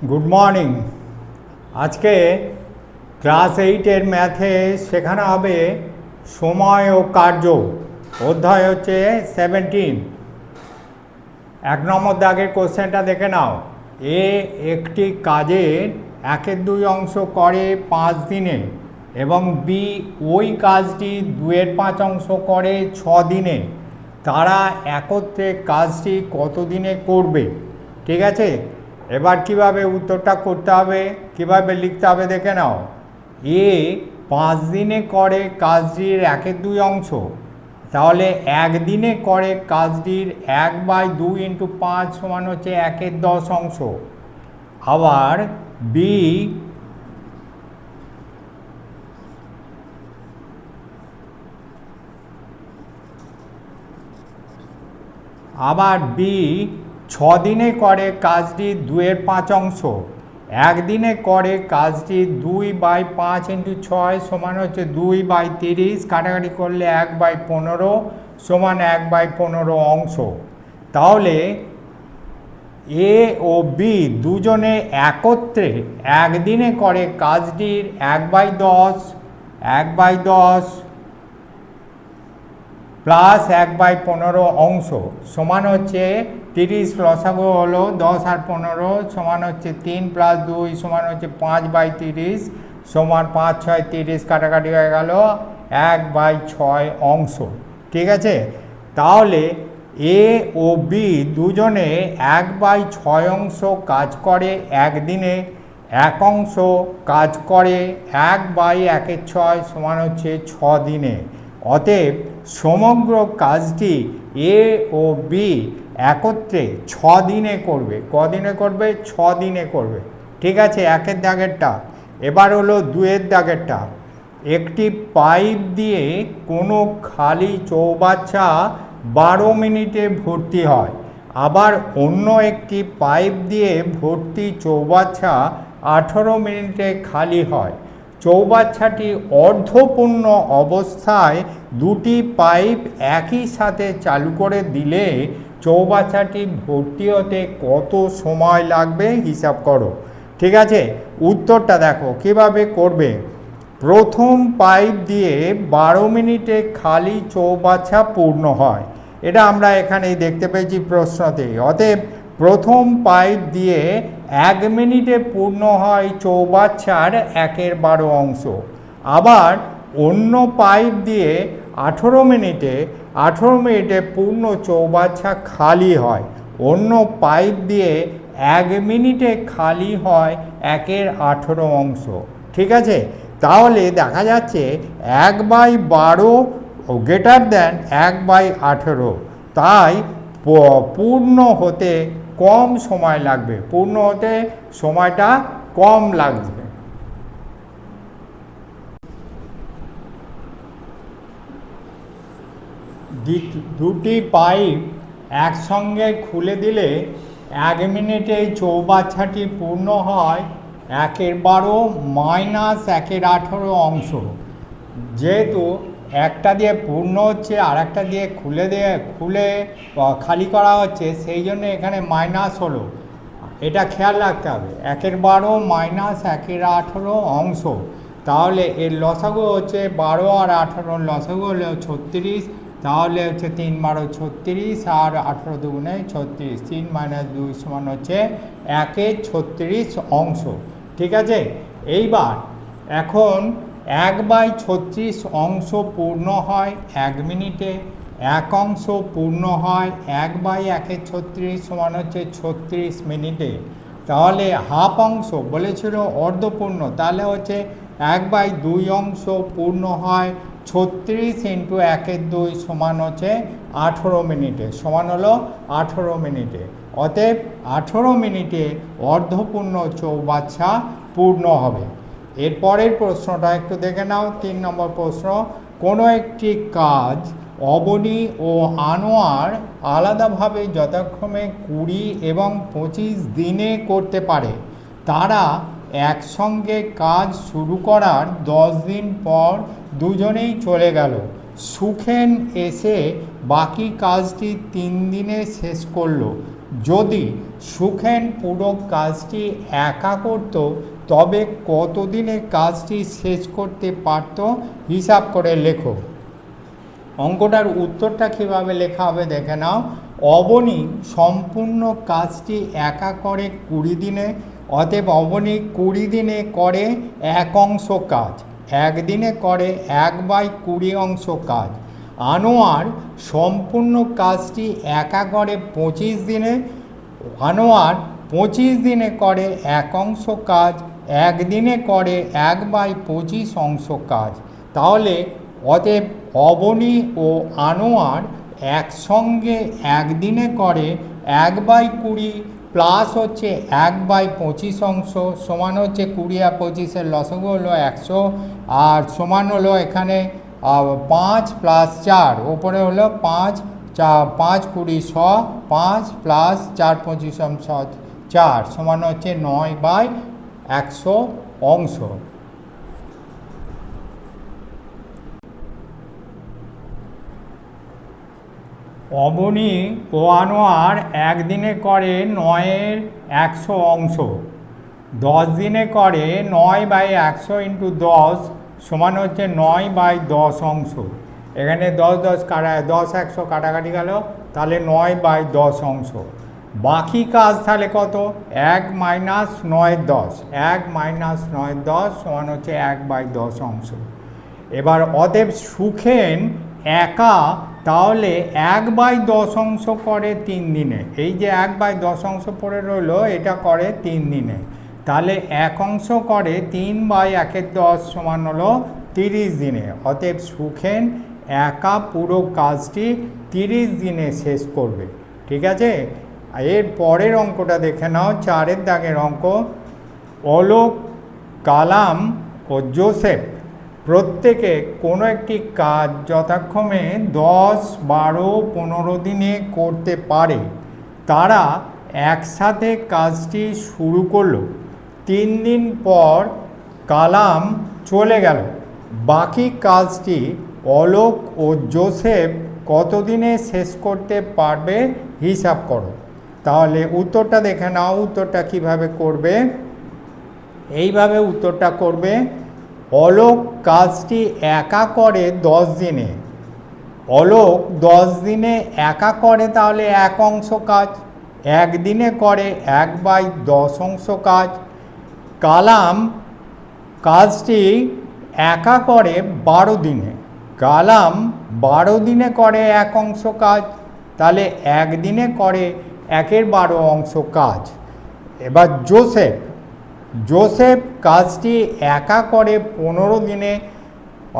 Good morning. আজকে class 8-এর ম্যাথে শেখানো হবে সময় ও কার্য। অধ্যায় হচ্ছে 17। 1 নম্বর দাগের কোশ্চেনটা দেখে নাও। এ একটি কাজের 1/2 অংশ করে 5 দিনে এবং বি ওই কাজটি 2/5 অংশ করে 6 দিনে। তারা একত্রে কাজটি কত দিনে করবে? ঠিক আছে, এবার কিভাবে উত্তরটা করতে হবে, কিভাবে লিখতে হবে দেখে নাও। এ 5 দিনে করে কাজটির 1/2 অংশ, তাহলে একদিনে করে কাজটির 1/2 × 5 সমান হচ্ছে 1/10 অংশ। আবার বি আবার বি 6 দিনে করে কাজটি 2/5 অংশ, একদিনে করে কাজটি 2/5 × 6 সমান হচ্ছে 2/30, কাটাকাটি করলে 1/15 সমান 1/15 অংশ। তাহলে এ ও বি দুজনে একত্রে একদিনে করে কাজটির 1/10 প্লাস 1/15 অংশ সমান হচ্ছে 30, লসাগু হলো 10 আর 15 সমান হচ্ছে 3 + 2 সমান হচ্ছে 5/30 সমান 5 × 6 = 30, কাটাকাটি হয়ে গেল 1/6 অংশ। ঠিক আছে, তাহলে এ ও বি দুজনে 1/6 অংশ কাজ করে একদিনে, 1 অংশ কাজ করে 1/1/6 সমান হচ্ছে 6 দিনে। অতএব সমগ্র কাজটি এ ও বি একত্রে 6 দিনে করবে। কদিনে করবে? 6 দিনে করবে। ঠিক আছে, 1-এর দাগেরটা। এবার হলো 2-এর দাগেরটা। একটি পাইপ দিয়ে কোনো খালি চৌবাচ্চা 12 মিনিটে ভর্তি হয়, আবার অন্য একটি পাইপ দিয়ে ভর্তি চৌবাচ্চা 18 মিনিটে খালি হয়। চৌবাচ্চাটি অর্ধপূর্ণ অবস্থায় দুটি পাইপ একই সাথে চালু করে দিলে চৌবাচ্চাটি ভর্তি হতে কত সময় লাগবে হিসাব করো। ঠিক আছে, উত্তরটা দেখো কিভাবে করবে। প্রথম পাইপ দিয়ে 12 মিনিটে খালি চৌবাচ্চা পূর্ণ হয়, এটা আমরা এখানেই দেখতে পেয়েছি প্রশ্নতে। অতএব প্রথম পাইপ দিয়ে 1 মিনিটে পূর্ণ হয় চৌবাচ্চার 1/12 অংশ। আবার অন্য পাইপ দিয়ে 18 মিনিটে পূর্ণ চৌবাচ্চা খালি হয়। অন্য পাইপ দিয়ে 1 মিনিটে খালি হয় 1/18 অংশ। ঠিক আছে, তাহলে দেখা যাচ্ছে 1/12 গ্রেটার দেন 1/18, তাই পূর্ণ হতে কম সময় লাগবে, পূর্ণ হতে সময়টা কম লাগবে। দুটি পাইপ একসঙ্গে খুলে দিলে 1 মিনিটে চৌবাচ্চাটি পূর্ণ হয় 1/12 - 1/18 অংশ। যেহেতু একটা দিয়ে পূর্ণ হচ্ছে আর একটা দিয়ে খুলে খালি করা হচ্ছে, সেই জন্য এখানে মাইনাস হলো, এটা খেয়াল রাখতে হবে। 1/12 - 1/18 অংশ, তাহলে এর লসাগু হচ্ছে 12 আর 18, লসাগু হলো 36, তাহলে হচ্ছে 3 × 12 = 36 আর 18 × 2 = 36, 3 - 2 সমান হচ্ছে 1/36 অংশ। ঠিক আছে, এইবার এখন 1/36 অংশ পূর্ণ হয় 1 মিনিটে, 1 অংশ পূর্ণ হয় 1/136 সমান হচ্ছে 36 মিনিটে। তাহলে হাফ অংশ বলেছিল অর্ধপূর্ণ, তাহলে হচ্ছে 1/2 অংশ পূর্ণ হয় 36 × 1/2 সমান হচ্ছে 18 মিনিটে, সমান হলো 18 মিনিটে। অতএব 18 মিনিটে অর্ধপূর্ণ চৌবাচ্চা পূর্ণ হবে। এরপরের প্রশ্নটা একটু দেখে নাও। 3 নম্বর প্রশ্ন। কোনো একটি কাজ অবনী ও আনোয়ার আলাদাভাবে যথাক্রমে 20 এবং 25 দিনে করতে পারে। তারা একসঙ্গে কাজ শুরু করার 10 দিন পর দুজনেই চলে গেল। সুখেন এসে বাকি কাজটি 3 দিনে শেষ করলো। যদি সুখেন পুরো কাজটি একা করত তবে কতদিনে কাজটি শেষ করতে পারত হিসাব করে লেখো। অঙ্কটার উত্তরটা কীভাবে লেখা হবে দেখে নাও। অবনী সম্পূর্ণ কাজটি একা করে 20 দিনে, অতএব অবনী 20 দিনে করে 1 অংশ কাজ, 1 দিনে করে 1/20 অংশ কাজ। আনোয়ার সম্পূর্ণ কাজটি একা করে 25 দিনে, আনোয়ার 25 দিনে করে 1 অংশ কাজ, 1 দিনে করে 1/25 অংশ কাজ। তাহলে অতএব অবনী ও আনোয়ার একসঙ্গে 1 দিনে করে 1/20 প্লাস হচ্ছে 1/25 অংশ সমান হচ্ছে 20 আর 25-এর লসাগু হলো 100, আর সমান হলো এখানে 5 + 4, ওপরে হলো 5, 5 20 100, 5 + 4 25 4 সমান হচ্ছে 9/100 অংশ। অবনী ও আনোয়ার 1 দিনে করে 9-এর 100 অংশ, 10 দিনে করে 9/100 × 10 সমান হচ্ছে 9/10 অংশ। এখানে 10 100 কাটাকাটি গেল, তাহলে 9/10 অংশ। বাকি কাজ তাহলে কত? 1 - 9 10, 1 - 9 10 সমান হচ্ছে 1/10 অংশ। এবার অতএব সুখেন একা তাহলে 1/10 অংশ করে 3 দিনে, এই যে 1/10 অংশ পড়ে রইলো এটা করে 3 দিনে, তাহলে 1 অংশ করে 3/1/10 সমান হলো 30 দিনে। অতএব সুখেন একা পুরো কাজটি 30 দিনে শেষ করবে। ঠিক আছে, এর পরের অঙ্কটা দেখে নাও, 4-এর দাগের অঙ্ক। অলোক, কালাম ও জোসেফ প্রত্যেকে কোনো একটি কাজ যথাক্রমে 10, 12, 15 দিনে করতে পারে। তারা একসাথে কাজটি শুরু করলো। 3 দিন পর কালাম চলে গেল। বাকি কাজটি অলোক ও জোসেফ কতদিনে শেষ করতে পারবে হিসাব করো। তাহলে উত্তরটা দেখে নাও, উত্তরটা কিভাবে করবে। এইভাবে উত্তরটা করবে। অলোক কাজটি একা করে 10 দিনে, অলোক 10 দিনে একা করে তাহলে 1 অংশ কাজ, 1 দিনে করে 1/10 অংশ কাজ। কালাম কাজটি একা করে 12 দিনে, কালাম 12 দিনে করে 1 অংশ কাজ, তাহলে 1 দিনে করে 1/12 অংশ কাজ। এবার জোসেফ, জোসেফ কাজটি একা করে 15 দিনে,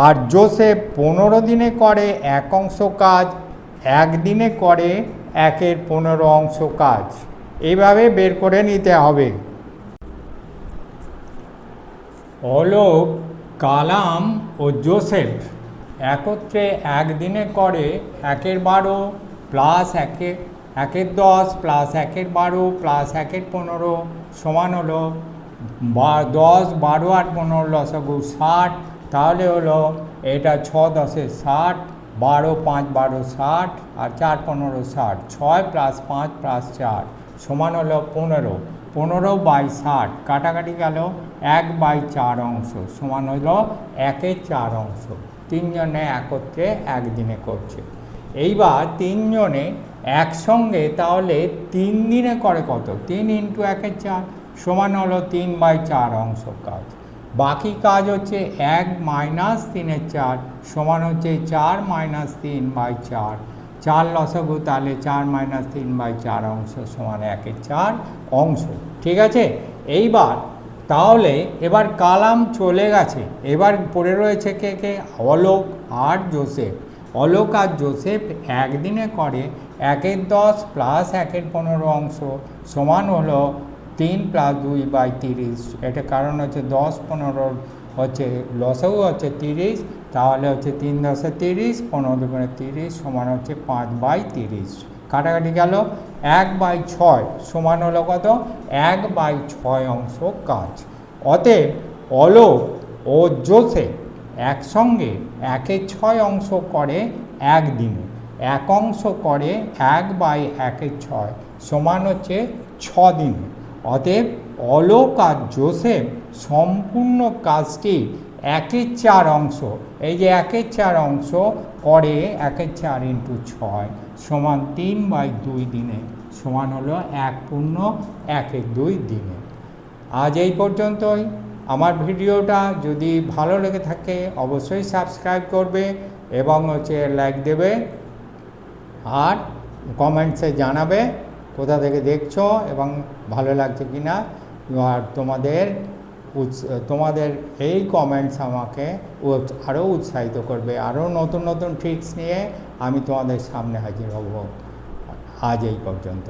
আর জোসেফ 15 দিনে করে 1 অংশ কাজ, 1 দিনে করে 1/15 অংশ কাজ। এইভাবে বের করে নিতে হবে। অলোক, কালাম ও জোসেফ একত্রে 1 দিনে করে 1/12 প্লাস 1/10 প্লাস 1/12 প্লাস 1/15 সমান হলো 10, 12 আর 15 লসাগু 60, তাহলে হলো এটা 6 × 10 = 60, 12 × 5 = 12 60, আর 4 × 15 = 60, 6 + 5 + 4 সমান হলো 15, 15/60 কাটাকাটি গেল 1/4 অংশ সমান হলো 1/4 অংশ। 3 জনে একত্রে 1 দিনে করছে। এইবার 3 জনে একসঙ্গে তাহলে 3 দিনে করে কত? 3 × 1/4 সমান হলো 3/4 অংশ কাজ। বাকি কাজ হচ্ছে 1 - 3/4 সমান হচ্ছে 4 - 3/4, 4 লসাগু, তাহলে 4 - 3/4 অংশ সমান 1/4 অংশ। ঠিক আছে, এইবার তাহলে এবার কালাম চলে গেছে, এবার পড়ে রয়েছে কে কে? অলোক আর জোসেফ। অলোক আর জোসেফ 1 দিনে করে 1/10 প্লাস 1/15 অংশ সমান হলো 3 + 2/30। এটা কারণ হচ্ছে 10 15 হচ্ছে লসাগু হচ্ছে 30, তাহলে হচ্ছে 3 × 10 = 30, 15 × 2 = 30 সমান হচ্ছে 5/30। কাটাকাটি গেল 1/6 সমান হলো কত? 1/6 অংশ কাজ। অতএব অলোক ও জোসেফ একসঙ্গে 1/6 অংশ করে 1 দিনে, 1 অংশ করে 1/1/6 সমান হচ্ছে 6 দিনে। অতএব অলোক আর জোসেফ সম্পূর্ণ কাজটি 1/4 অংশ, এই যে 1/4 অংশ করে 1/4 × 6 সমান 3/2 দিনে, সমান হলো 1/1/2 দিনে। আজ এই পর্যন্তই। আমার ভিডিওটা যদি ভালো লেগে থাকে অবশ্যই সাবস্ক্রাইব করবে এবং লাইক দেবে, আর কমেন্টসে জানাবে কোথা থেকে দেখছো এবং ভালো লাগছে কি না। আর তোমাদের এই কমেন্টস আমাকে আরও উৎসাহিত করবে, আরও নতুন নতুন ট্রিক্স নিয়ে আমি তোমাদের সামনে হাজির হব। আজ এই পর্যন্ত।